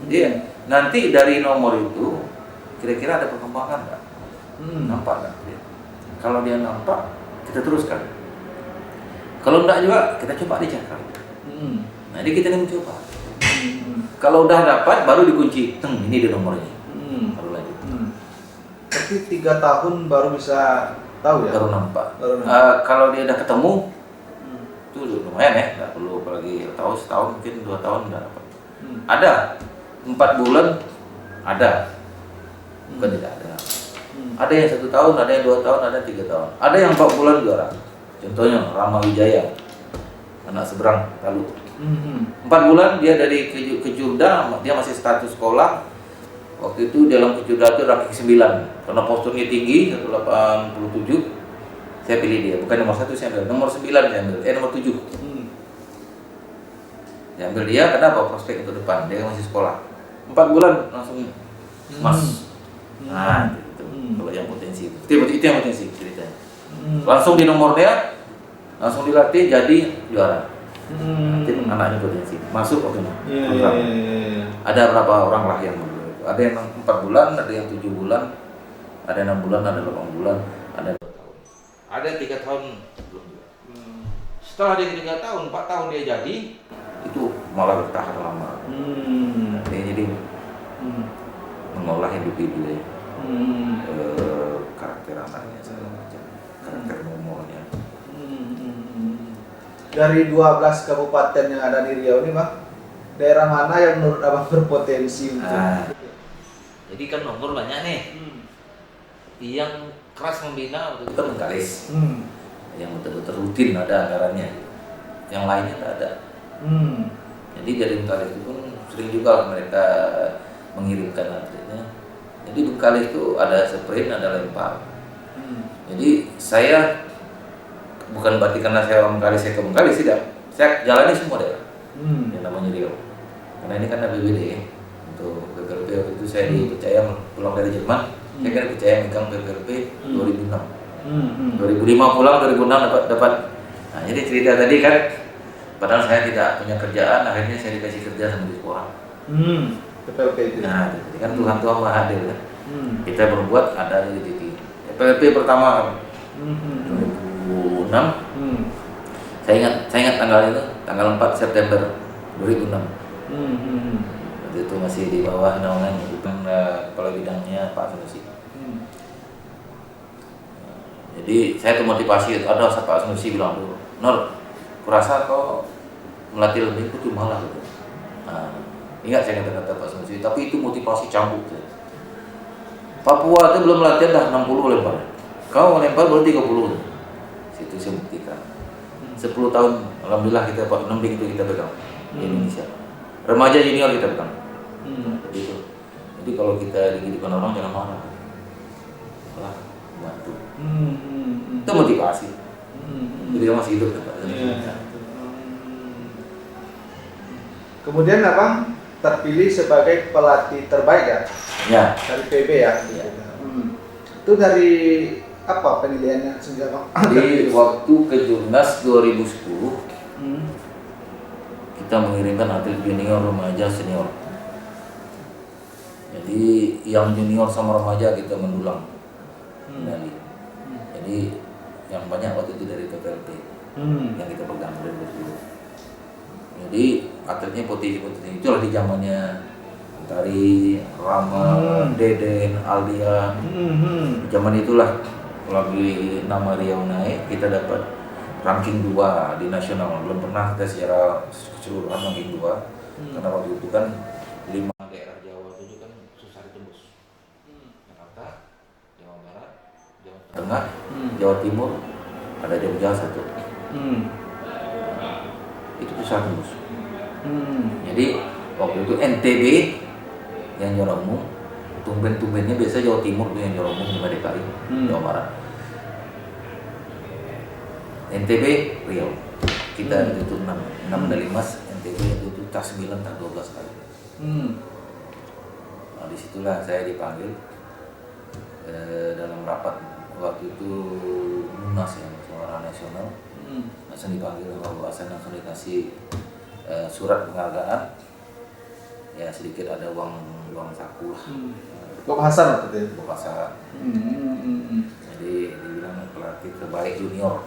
Jadi nanti dari nomor itu kira-kira ada perkembangan nggak? Nampak nggak? Kalau dia nampak, kita teruskan. Kalau enggak juga, kita coba dicakar. Nah, jadi kita mencoba. Kalau udah dapat, baru dikunci. Ini dia nomornya. Baru lanjut. Tapi 3 tahun baru bisa tahu ya? Baru nampak. Kalau dia udah ketemu, itu lumayan ya. Nggak perlu apalagi tahu setahun, mungkin 2 tahun udah dapat. Ada 4 bulan, ada. Bukan tidak ada. Ada yang 1 tahun, ada yang 2 tahun, ada yang 3 tahun. Ada yang 4 bulan juara. Contohnya Rama Wijaya, anak seberang Palu. 4 bulan dia dari Kejurda, dia masih status sekolah. Waktu itu dalam Kejurda itu ranking 9. Karena posturnya tinggi, 187. Saya pilih dia, bukan nomor 1 saya ambil, nomor 9 saya ambil, nomor 7. Saya ambil dia, kenapa? Prospek untuk depan, dia masih sekolah. 4 bulan langsung emas. Nah, itu. Kalau yang potensi itu yang potensi ceritanya. Langsung di nomornya, langsung dilatih jadi juara. Nanti anaknya potensi masuk oke. Ada berapa orang lah yang ada yang 4 bulan, ada yang 7 bulan, ada yang 6 bulan, ada 8 bulan, ada 2 tahun, ada yang 3 tahun belum juga. Setelah dia 3 tahun, 4 tahun dia jadi, itu malah bertahan lama. Dia jadi mengolah individu ya. Karakter anaknya segala macam, karakter nomornya. Dari 12 kabupaten yang ada di Riau ini, Bang, daerah mana yang menurut Abang berpotensi untuk? Jadi kan nomor banyak nih. Yang keras membina itu Bengkalis. Yang betul-betul rutin ada anggarannya. Yang lainnya tidak ada. Jadi dari Bengkalis itu pun sering juga mereka mengirimkan atletnya. Jadi Bengkalis itu ada sprint, ada lempar. Jadi saya bukan berarti karena saya orang Bengkalis saya ke Bengkalis, tidak. Saya jalani semua daerah yang namanya Riau. Karena ini kan BBD untuk PPLP waktu itu saya dipercaya pulang dari Jerman. Saya kan dipercaya megang PPLP 2006. 2005 pulang, 2006 dapat. Nah, jadi cerita tadi kan, padahal saya tidak punya kerjaan, akhirnya saya dikasih kerja sama Dispora. PPLP itu. Nah, jadi kan Tuhan Maha Adil kan. Kita berbuat ada di titik. PPLP pertama 2006. Saya ingat tanggal itu, tanggal 4 September 2006. Waktu itu masih di bawah naungan bukan kepala bidangnya Pak Sanusi. Jadi saya termotivasi, ada Pak Sanusi bilang dulu, Nur, kurasa kau melatih lebih itu cuma lah gitu. Nah, ingat saya kata-kata Pak Sanusi, tapi itu motivasi cambuk. Papua itu belum latihan dah 60 lempar. Kau lempar baru 30. Situ saya buktikan. 10 tahun alhamdulillah kita Pak 6 itu kita pegang di Indonesia. Remaja junior kita pegang. Begitu. Jadi kalau kita digitukan orang jangan marah. Malah bantu. Itu motivasi. Jadi dia masih hidup kan. Kemudian Abang terpilih sebagai pelatih terbaik ya? Ya. Dari PB ya? Ya. Itu dari apa penilaiannya sendiri Bang? Di waktu Kejurnas 2010 kita mengirimkan atlet junior, remaja, senior. Jadi yang junior sama remaja kita mendulang medali. Jadi yang banyak waktu itu dari PPLP yang kita pegang dari 2010. Jadi atletnya potensi itulah di zamannya Tari, Rama, Deden, Aldia. Di zaman itulah lagi nama Riau naik, kita dapat ranking 2 di nasional. Belum pernah kita secara keseluruhan ranking 2. Karena waktu itu kan 5 daerah Jawa itu kan susah ditembus. Jakarta, Jawa Barat, Jawa Tengah, Jawa Timur, ada Jogja 1. Itu susah tembus. Jadi waktu itu NTB yang juara umum, tumben-tumbennya biasa Jawa Timur yang juara umum sama DKI, Jawa Barat. NTB Riau Kita itu 6 medali emas, NTB itu tak 9 tak 12 kali. Nah, disitulah saya dipanggil dalam rapat waktu itu Munas ya, Musyawarah Nasional. Langsung dipanggil sama Bapak Hasan, langsung dikasih surat penghargaan. Ya sedikit ada uang saku lah. Bapak Hasan waktu itu. Bapak Hasan. Jadi dibilang pelatih terbaik junior.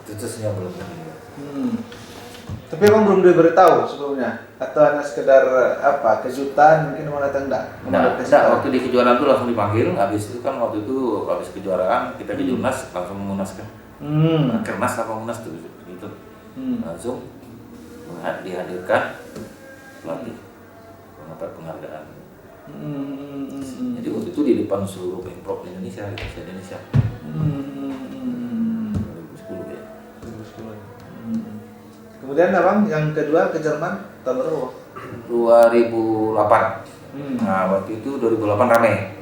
Itu terusnya belum junior. Tapi emang belum diberitahu sebelumnya atau hanya sekedar apa kejutan mungkin mau datang enggak? Nah, waktu di kejuaraan itu langsung dipanggil. Habis itu kan waktu itu habis kejuaraan kita di Jurnas langsung memunaskan. Kernas apa munas tuh gitu. Langsung dihadirkan pelatih mendapat penghargaan. Jadi waktu itu di depan seluruh pemprov Indonesia, Indonesia. 2010 ya. 2010. Kemudian abang yang kedua ke Jerman tahun berapa? 2008. Nah waktu itu 2008 rame.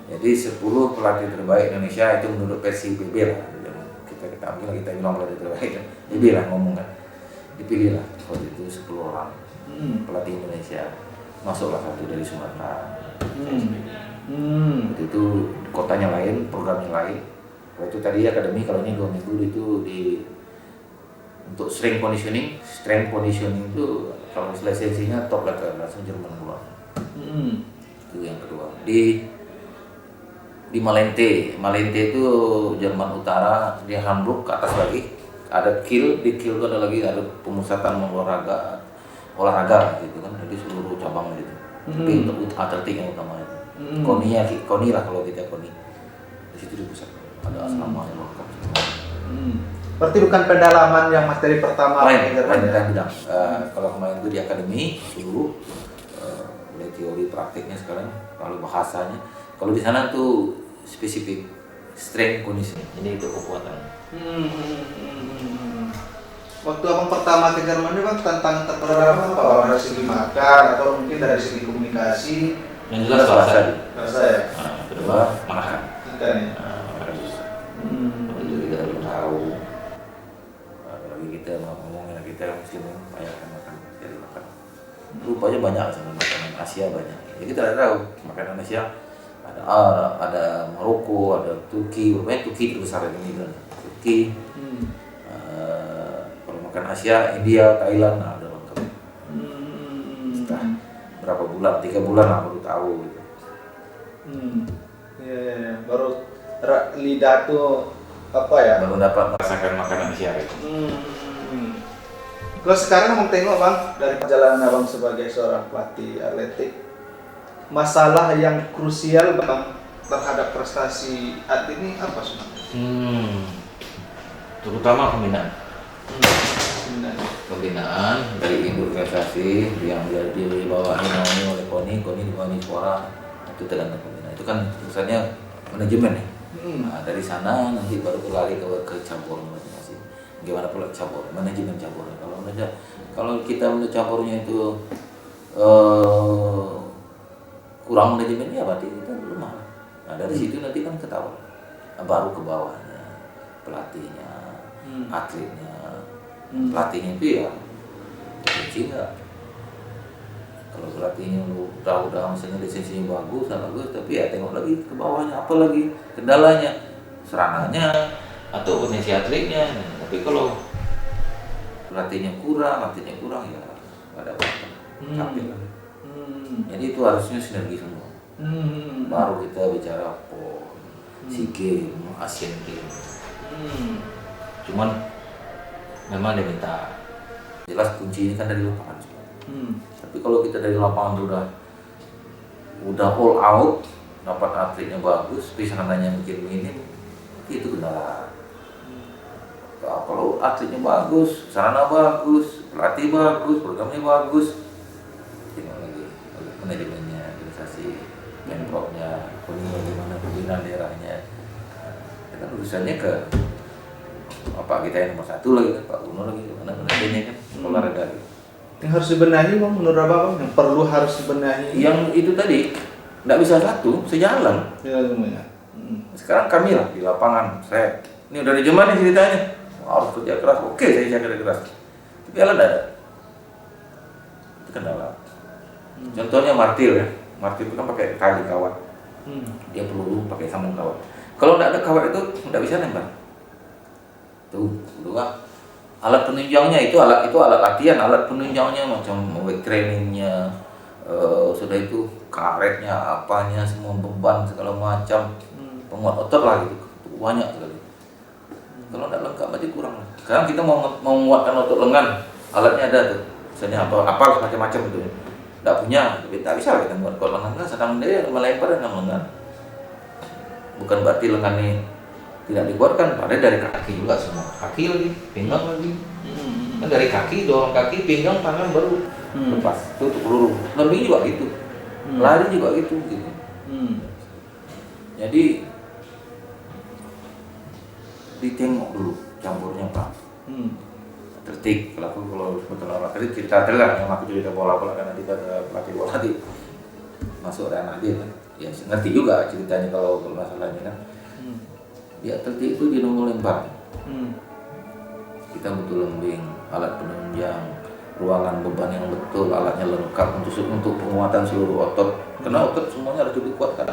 Jadi 10 pelatih terbaik Indonesia itu menurut versi PB lah. Kita bilang pelatih terbaik. PB lah ngomong kan. Dipilih lah waktu itu 10 orang pelatih Indonesia. Masuklah satu dari Sumatera. Waktu itu kotanya lain, programnya lain. Kalau itu tadi akademi, kalau ini 2 minggu itu untuk strength conditioning itu kalau lisensinya top level langsung Jerman keluar. Itu yang kedua. Di Malente itu Jerman Utara, di Hamburg ke atas lagi ada Kiel, di Kiel itu ada pemusatan olahraga gitu kan, jadi seluruh cabang gitu. Tapi untuk atletik yang utama itu. Koni lah kalau kita Koni. Di situ di pusat ada asrama yang lengkap. Berarti bukan pendalaman yang materi pertama lain bidang. Kalau kemarin itu di akademi seluruh mulai teori praktiknya sekarang, kalau bahasanya, kalau di sana tuh spesifik strength conditioning. Ini itu kekuatan. Waktu abang pertama ke Jerman ini bang tantangan terberat apa? Dari segi makan atau mungkin dari segi komunikasi? Yang jelas bahasa ya. Kedua makan. Makan ya. Itu kita belum tahu. Lagi kita ngomongin kita muslim banyak makan dari makan. Rupanya banyak sama makanan Asia banyak. Jadi kita tidak tahu makanan Asia ada Maroko, ada Turki. Rupanya Turki terbesar ini kan. Turki. Kalau makan Asia, India, Thailand ada lengkap. Setelah berapa bulan, 3 bulan lah baru tahu gitu. Ya. Baru lidah tuh apa ya? Baru dapat merasakan makanan Asia gitu. Kalau sekarang mau tengok bang dari perjalanan abang sebagai seorang pelatih atletik, masalah yang krusial bang terhadap prestasi atlet ini apa sebenarnya? Terutama pembinaan dari induk organisasi yang di bawah ini oleh Koni di bawah Suara, itu tergantung pembinaan. Itu kan urusannya manajemen ya. Nah, dari sana nanti baru berlari ke cabur masing-masing. Gimana pula cabur, manajemen caburnya. Kalau kita menurut caburnya itu kurang manajemennya, berarti kita lemah. Nah dari situ nanti kan ketahuan. Baru ke bawahnya, pelatihnya, atletnya. Pelatihnya itu ya kunci nggak. Kalau pelatihnya udah misalnya lisensinya bagus, tapi ya tengok lagi ke bawahnya, apa lagi kendalanya, serangannya atau kondisi atletnya. Tapi kalau pelatihnya kurang ya nggak ada apa-apa, capek lah. Jadi itu harusnya sinergi semua. Baru kita bicara SEA Games, Asian Games. Cuman memang dia minta jelas kunci ini kan dari lapangan. Tapi kalau kita dari lapangan udah all out, dapat atletnya bagus, pisanannya mungkin minim, itu kendala. Kalau atletnya bagus, sarana bagus, pelatih bagus, programnya bagus, tinggal lagi manajemennya, organisasi, pemprovnya, bagaimana pembinaan daerahnya. Kan urusannya ke apa kita yang nomor 1 lagi kan, Pak Gubernur lagi mana manajemennya kan, olahraga. Yang harus dibenahi bang, menurut abang yang perlu harus dibenahi? Yang itu tadi nggak bisa satu sejalan. Ya semuanya. Sekarang kami lah di lapangan, ini udah di Jerman nih ceritanya. harus kerja keras. Oke, saya kerja keras. Tapi alat nggak ada. Itu kendala. Contohnya martil ya. Martil itu kan pakai tali kawat. Dia peluru pakai sambung kawat. Kalau nggak ada kawat itu nggak bisa nembak. Tuh, kedua alat penunjangnya itu alat latihan, alat penunjangnya macam weight trainingnya, sudah itu karetnya, apanya, semua beban segala macam, penguat otot lah gitu, banyak sekali. Kalau nggak lengkap berarti kurang. Sekarang kita mau menguatkan otot lengan, alatnya ada tuh, misalnya apa macam-macam itu. Nggak punya, tapi tak bisa kita buat kuat lengan, sedang dia melempar dengan lengan. Bukan berarti lengan ini tidak dikuatkan, padahal dari kaki juga semua, kaki lagi, pinggang lagi, kan dari kaki, dorong kaki, pinggang, tangan baru lepas, itu untuk peluru. Lebih juga gitu, lari juga gitu. Jadi ditengok dulu campurnya Pak. Tertik, kalau betul tadi cerita lah, yang aku cerita bola kan nanti ada pelatih bola di masuk anak dia kan, ya ngerti juga ceritanya kalau masalahnya kan. Di atletik itu dia nunggu lempar. Kita butuh lembing, alat penunjang, ruangan beban yang betul, alatnya lengkap untuk penguatan seluruh otot. Karena otot semuanya harus dikuatkan.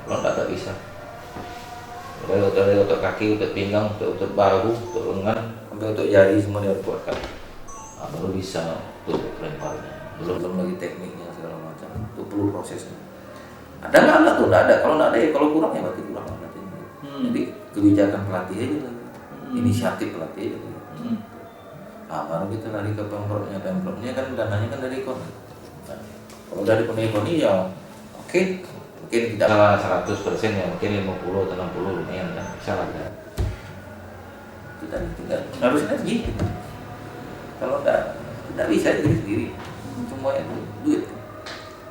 Kalau nggak bisa. Dari otot kaki, otot pinggang, otot bahu, otot lengan, sampai otot jari semua dia harus kuatkan. Nah, baru bisa untuk lemparnya. Belum lagi tekniknya segala macam. Itu perlu prosesnya. Ada nggak alat tuh? Nggak ada. Kalau nggak ada ya kalau kurang ya berarti kurang. Jadi kebijakan pelatih aja lagi, inisiatif pelatih aja lagi. Baru kita lari ke pemprov-nya kan dananya kan dari KONI. Nah, kalau dari KONI ya oke, mungkin tidak 100% ya, mungkin 50 atau 60 lumayan kan, bisa lah kan. Tidak harusnya gitu. Kalau tidak bisa sendiri, semuanya duit.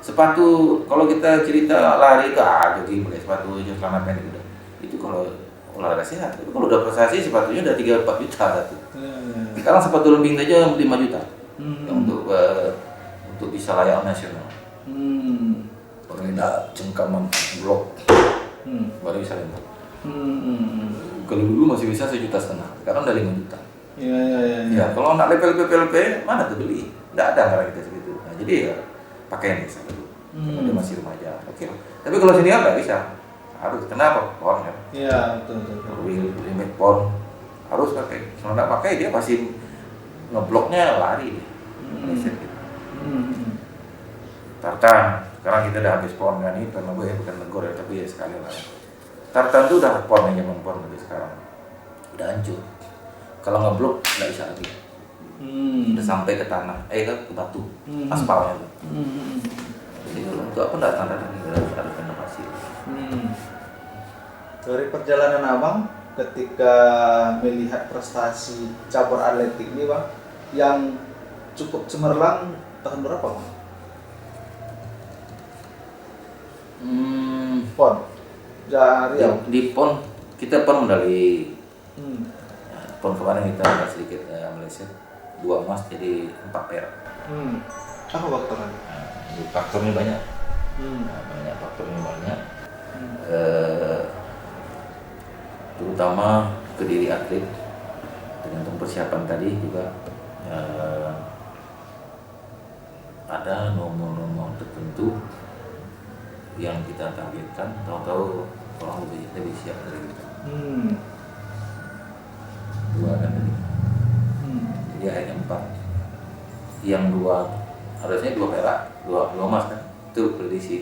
Sepatu kalau kita cerita lari itu jadi pakai sepatu aja celana pendek udah. Itu kalau olahraga sehat. Tapi kalau udah prestasi sepatunya udah 3-4 juta satu. Sekarang sepatu lembing aja 5 juta. Untuk bisa layak nasional. Kalau tidak cengkaman blok baru bisa lempar. Kalau dulu masih bisa 1,5 juta. Sekarang udah 5 juta. Ya, kalau nak level mana tuh beli? Tidak ada karena kita segitu. Nah, jadi ya pakai yang bisa dulu. Kalau dia masih remaja. Oke. Tapi kalau senior nggak bisa. Harus, kenapa? Pon kan? Iya, betul. Limit pon harus pakai. Kalau nggak pakai dia pasti ngebloknya lari dia. Tartan, sekarang kita udah habis pon kan ini, karena gue bukan negor ya, tapi ya sekali lah. Tartan tuh udah pon yang zaman pon tapi sekarang udah hancur. Kalau ngeblok nggak bisa lagi. Udah sampai ke tanah, ke batu, aspalnya tuh. Jadi kalau untuk apa nggak tanda harus inovasi. Dari perjalanan abang ketika melihat prestasi cabur atletik ini bang, yang cukup cemerlang tahun berapa bang? Pon, Riau. Di pon kita pon medali. Pon kemarin kita agak sedikit meleset, 2 emas jadi 4 perak. Apa faktornya? Faktornya banyak. Banyak faktornya banyak. Terutama ke diri atlet, tergantung persiapan tadi juga. Ada nomor-nomor tertentu yang kita targetkan, tahu-tahu orang lebih siap dari kita. 2 kan tadi. Jadi akhirnya 4. Yang 2 harusnya 2 perak, 2 emas kan, itu prediksi.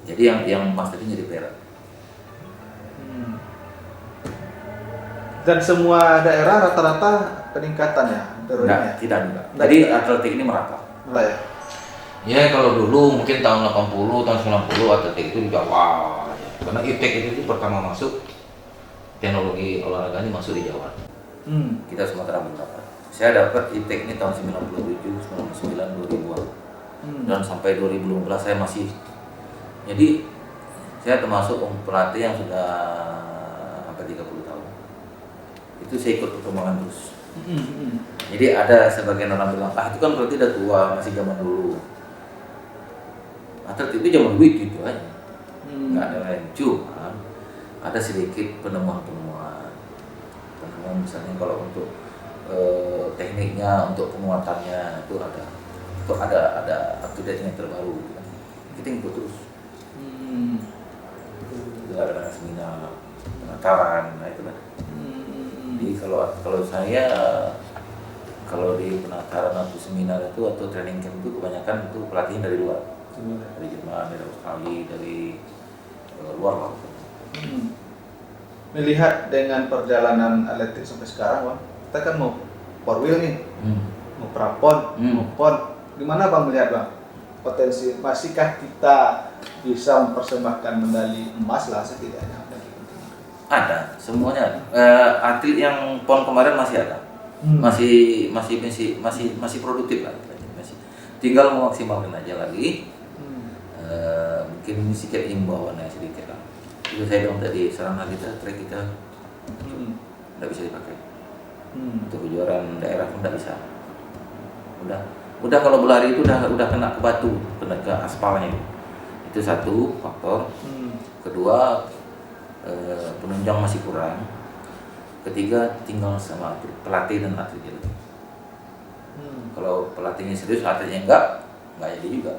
Jadi yang emas tadi jadi perak. Dan semua daerah rata-rata peningkatan ya? Tidak juga. Jadi atletik ini merata. Ya? Ya kalau dulu mungkin tahun 80, tahun 90 atletik itu juga wah. Karena IPTEK itu pertama masuk, teknologi olahraganya masuk di Jawa. Kita Sumatera Barat. Saya dapat IPTEK ini tahun 97, 99, 2000-an. Dan sampai 2015 saya masih. Jadi saya termasuk pelatih yang sudah hampir 30 tahun. Itu saya ikut perkembangan terus. Jadi ada sebagian orang bilang, itu kan berarti udah tua, masih zaman dulu. Atlet itu zaman dulu itu aja, nggak ada lain. Cuma ada sedikit penemuan misalnya kalau untuk tekniknya, untuk penguatannya itu ada up to date yang terbaru gitu kan. Kita ikut terus. Ada seminar penataran, nah itu kan. Jadi kalau saya kalau di penataran atau seminar itu atau training camp itu kebanyakan itu pelatihnya dari luar, dari Jerman, dari Australia, dari luar lah. Melihat dengan perjalanan atletik sampai sekarang, Bang, kita kan mau four wheel nih, mau prapon, mau pon. Gimana Bang melihat Bang potensi? Masihkah kita bisa mempersembahkan medali emas lah setidaknya? Ada, semuanya ada. Atlet yang pon kemarin masih ada, masih produktif lah, masih. Tinggal memaksimalkan aja lagi. Mungkin ini sedikit himbauannya sedikit lah. Itu saya bilang tadi, sarana kita, track kita tidak bisa dipakai. Untuk kejuaraan daerah pun tidak bisa. Udah kalau berlari itu udah kena ke batu, kena ke aspalnya. Itu satu faktor. Kedua, penunjang masih kurang. Ketiga, tinggal sama pelatih dan atletnya. Kalau pelatihnya serius, atletnya enggak jadi juga.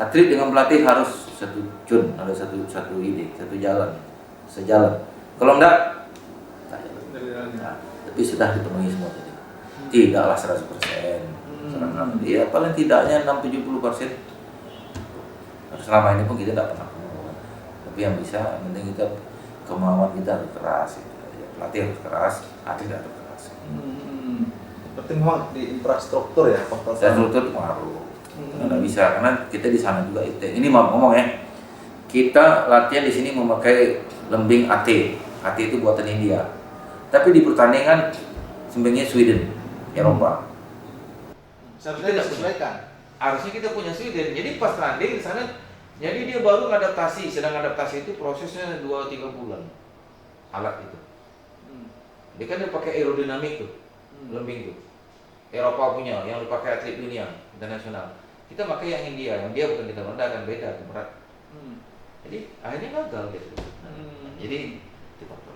Atlet dengan pelatih harus satu tune, ada satu ide, satu jalan, sejalan. Kalau enggak, tak jalan. Nah, tapi sudah dipenuhi semua tadi. Tidaklah 100%. Ya paling tidaknya 6-70%. Selama ini pun kita tidak pernah kemauan. Tapi yang bisa, yang penting kita kemauan kita harus keras. Ya, pelatih harus keras, atlet harus keras. Penting memang di infrastruktur ya, faktor infrastruktur pengaruh. Nggak bisa, karena kita di sana juga itu. Ini mau ngomong ya, kita latihan di sini memakai lembing AT. AT itu buatan India. Tapi di pertandingan lembingnya Sweden, Eropa. Seharusnya disesuaikan. Harusnya kita punya Sweden. Jadi pas tanding di sana, jadi dia baru ngadaptasi. Sedang adaptasi itu prosesnya 2-3 bulan. Alat itu. Dia kan dia pakai aerodinamik tuh, lembing tuh. Eropa punya, yang dipakai atlet dunia internasional. Kita pakai yang India bukan kita rendahkan, beda, berat. Jadi akhirnya gagal gitu. Jadi itu faktor.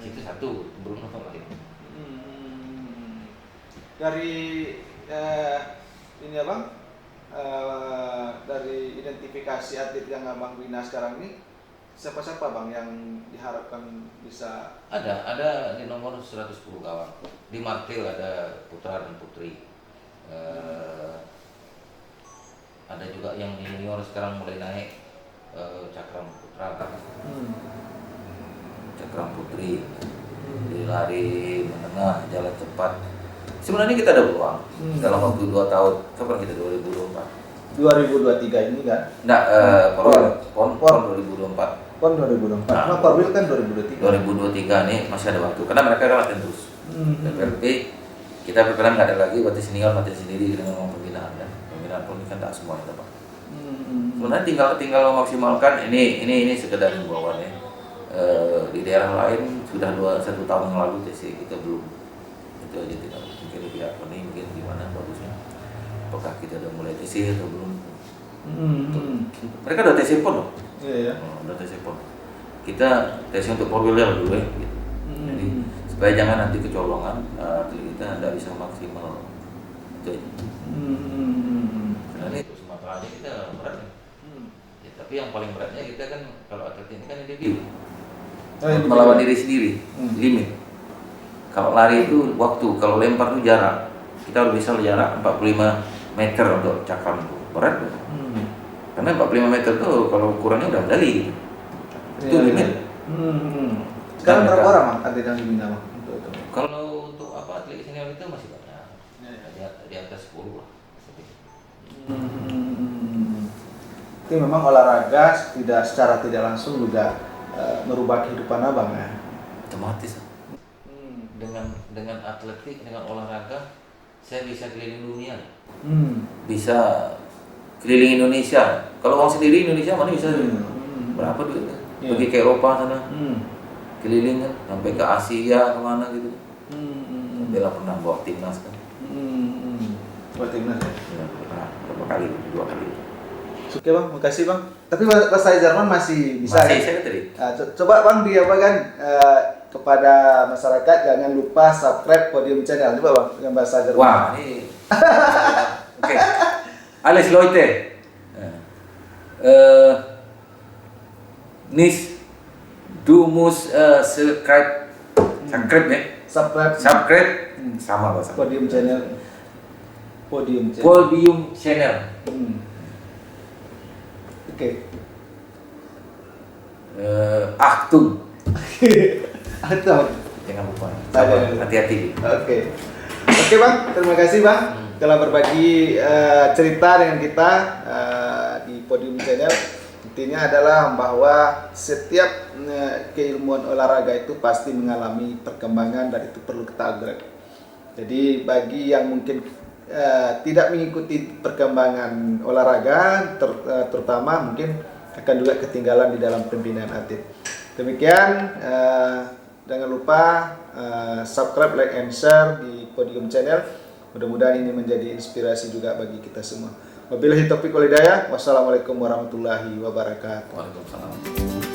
Itu satu, belum nonton lagi. Dari ini Abang, dari identifikasi atlet yang Abang bina sekarang ini, siapa Bang yang diharapkan bisa? Ada di nomor 110 kawan. Di Martil ada putra dan putri. Ada juga yang junior sekarang mulai naik, Cakram Putra, Cakram Putri. Di lari menengah, jalan cepat. Sebenarnya kita ada peluang dalam waktu 2 tahun. Kapan kita 2024? 2023 ini kan? Enggak, PON 2024. PON 2024. Nah, Porwil kan 2023. 2023 nih masih ada waktu karena mereka kan latihan terus. PPLP kita PPLP nggak ada lagi, berarti senior latihan sendiri dengan ngomong pembinaan kan. Pembinaan pun kan tak semuanya dapat. Sebenarnya tinggal memaksimalkan ini sekedar himbauan ya. Di daerah lain sudah 1 tahun yang lalu TC kita belum, itu aja tidak mungkin di pihak ini mungkin gimana bagusnya, apakah kita udah mulai TC atau belum. Mereka udah TC pun loh. Udah TC pun, kita TC untuk four wheeler dulu ya gitu. Jadi supaya jangan nanti kecolongan, kita tidak bisa maksimal itu aja. Karena ini Sumatera aja kita berat ya. Ya, tapi yang paling beratnya kita kan kalau atlet ini kan individu. Melawan diri sendiri, limit. Kalau lari itu waktu, kalau lempar itu jarak. Kita harus bisa jarak 45 meter untuk cakram itu. Berat tuh. Karena 45 meter tuh kalau ukurannya udah medali. Itu limit. Sekarang berapa orang atlet yang dibina Bang untuk itu? Kalau untuk atlet senior itu masih banyak. Di atas 10 lah. Itu memang olahraga secara tidak langsung juga merubah kehidupan Abang ya. Otomatis. Dengan atletik, dengan olahraga, saya bisa keliling dunia. Bisa keliling Indonesia. Kalau uang sendiri Indonesia mana bisa berapa duitnya? Pergi ke Eropa sana, keliling kan, sampai ke Asia kemana gitu. Bella pernah bawa timnas kan. Bawa timnas ya? Ya, pernah berapa kali? 2 kali. Oke Bang, makasih Bang. Tapi bahasa Jerman masih bisa. Masih, saya tadi. Coba Bang di apa kan kepada masyarakat jangan lupa subscribe Podium Channel. Coba Bang dengan bahasa Jerman. Wah, ini oke. Alles Leute. Nis, du musst subscribe ya. Subscribe sama bahasa. Podium Channel. Podium Channel. Podium Channel. Oke. Achtung. Atau Jangan lupa. Jangan lupa. Hati-hati. Oke Bang, terima kasih Bang telah berbagi cerita dengan kita di Podium Channel. Intinya adalah bahwa setiap keilmuan olahraga itu pasti mengalami perkembangan dan itu perlu kita upgrade. Jadi bagi yang mungkin tidak mengikuti perkembangan olahraga, terutama mungkin akan juga ketinggalan di dalam pembinaan atlet. Demikian, jangan lupa subscribe, like, and share di Podium Channel. Mudah-mudahan ini menjadi inspirasi juga bagi kita semua. Wabillahi taufiq wal hidayah. Wassalamualaikum warahmatullahi wabarakatuh. Waalaikumsalam.